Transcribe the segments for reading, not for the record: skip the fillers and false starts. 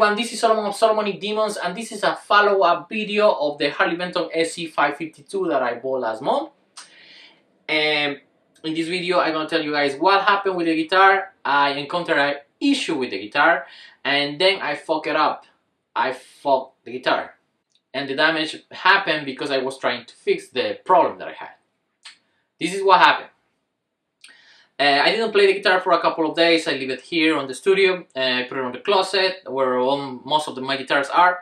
everyone, this is Solomon of Solomonic Demons, and this is a follow-up video of the Harley Benton SC 552 that I bought last month. And in this video I'm going to tell you guys what happened with the guitar. I encountered an issue with the guitar and then I fucked it up. I fucked the guitar. And the damage happened because I was trying to fix the problem that I had. This is what happened. I didn't play the guitar for a couple of days. I leave it here on the studio. I put it on the closet where most of my guitars are.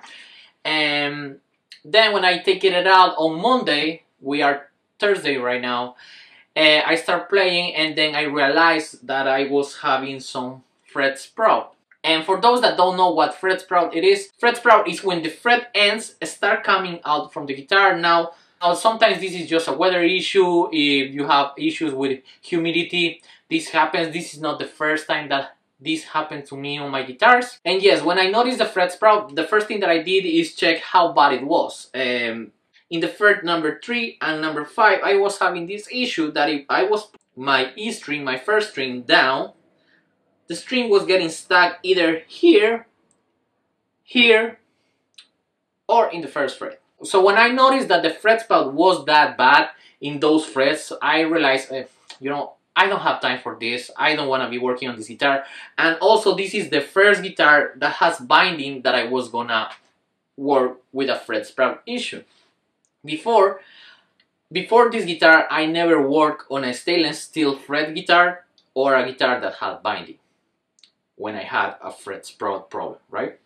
And then when I take it out on Monday, we are Thursday right now, I start playing and then I realized that I was having some fret sprout. And for those that don't know what fret sprout it is when the fret ends start coming out from the guitar. Now sometimes this is just a weather issue. If you have issues with humidity, this happens. This is not the first time that this happened to me on my guitars. And yes, when I noticed the fret sprout, the first thing that I did is check how bad it was. In the fret number 3 and number 5, I was having this issue that if I was my E string, my first string down, the string was getting stuck either here, here, or in the first fret. So when I noticed that the fret sprout was that bad in those frets, I realized, you know, I don't have time for this. I don't want to be working on this guitar. And also this is the first guitar that has binding that I was gonna work with a fret sprout issue. Before this guitar, I never worked on a stainless steel fret guitar or a guitar that had binding when I had a fret sprout problem, right?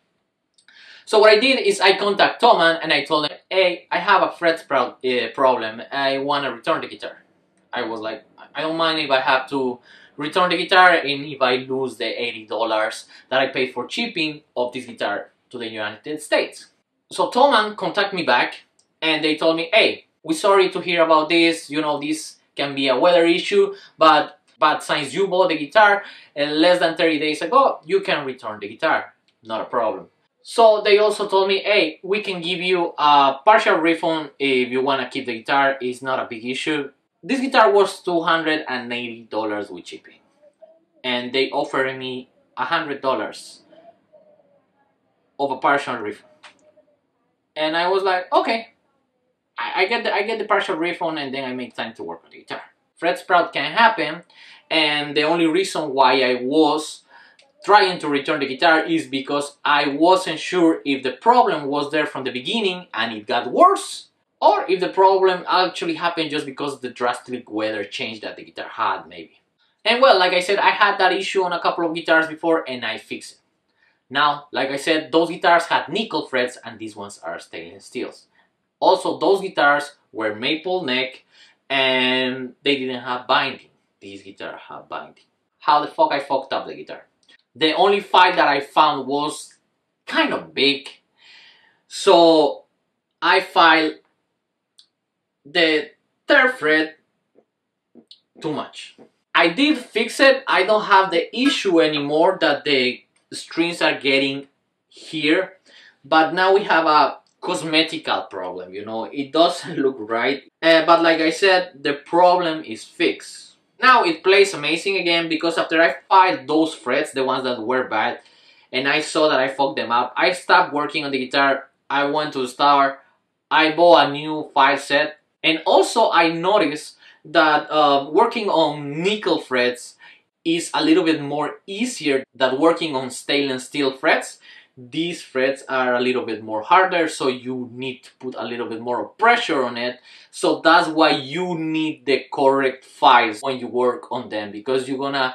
So what I did is I contacted Thomann and I told him, hey, I have a fret sprout problem. I want to return the guitar. I was like, I don't mind if I have to return the guitar and if I lose the $80 that I paid for shipping of this guitar to the United States. So Thomann contacted me back and they told me, hey, we're sorry to hear about this. You know, this can be a weather issue, but since you bought the guitar less than 30 days ago, you can return the guitar. Not a problem. So they also told me, hey, we can give you a partial refund if you want to keep the guitar. It's not a big issue. This guitar was $280 with shipping. And they offered me $100 of a partial refund. And I was like, okay. I get the partial refund and then I make time to work on the guitar. Fret sprout can happen, and the only reason why I was trying to return the guitar is because I wasn't sure if the problem was there from the beginning and it got worse, or if the problem actually happened just because the drastic weather change that the guitar had, maybe. And well, like I said, I had that issue on a couple of guitars before and I fixed it. Now, like I said, those guitars had nickel frets and these ones are stainless steels. Also, those guitars were maple neck and they didn't have binding. These guitars have binding. How the fuck I fucked up the guitar? The only file that I found was kind of big. So I filed the 3rd fret too much. I did fix it. I don't have the issue anymore that the strings are getting here. But now we have a cosmetical problem, you know, it doesn't look right, but like I said, the problem is fixed. Now it plays amazing again because after I filed those frets, the ones that were bad, and I saw that I fucked them up, I stopped working on the guitar. I went to the store, I bought a new file set, and also I noticed that working on nickel frets is a little bit more easier than working on stainless steel frets. These frets are a little bit more harder, so you need to put a little bit more pressure on it. So that's why you need the correct files when you work on them, because you're gonna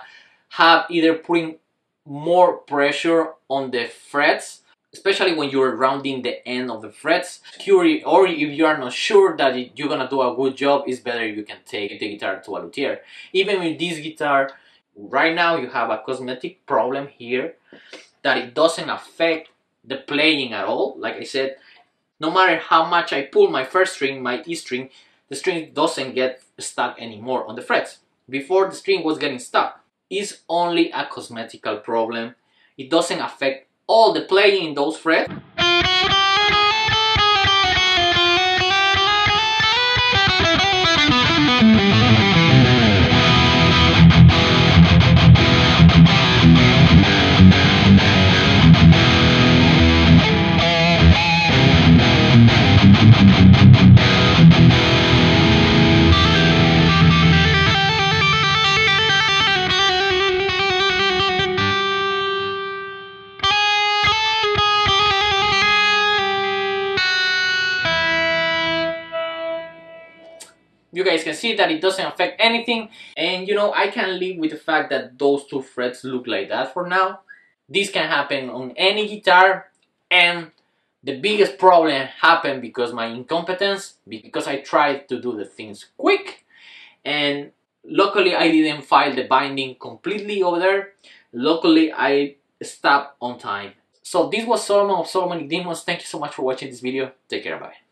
have either putting more pressure on the frets, especially when you're rounding the end of the frets, or if you are not sure that you're gonna do a good job, it's better if you can take the guitar to a luthier. Even with this guitar, right now you have a cosmetic problem here that it doesn't affect the playing at all. Like I said, no matter how much I pull my first string, my E string, the string doesn't get stuck anymore on the frets. Before the string was getting stuck. It's only a cosmetical problem. It doesn't affect all the playing in those frets. You guys can see that it doesn't affect anything, and you know, I can live with the fact that those two frets look like that for now. This can happen on any guitar, and the biggest problem happened because my incompetence, because I tried to do the things quick, and luckily I didn't file the binding completely over there. Luckily I stopped on time. So this was Solomon of Solomonic Demons. Thank you so much for watching this video. Take care, bye.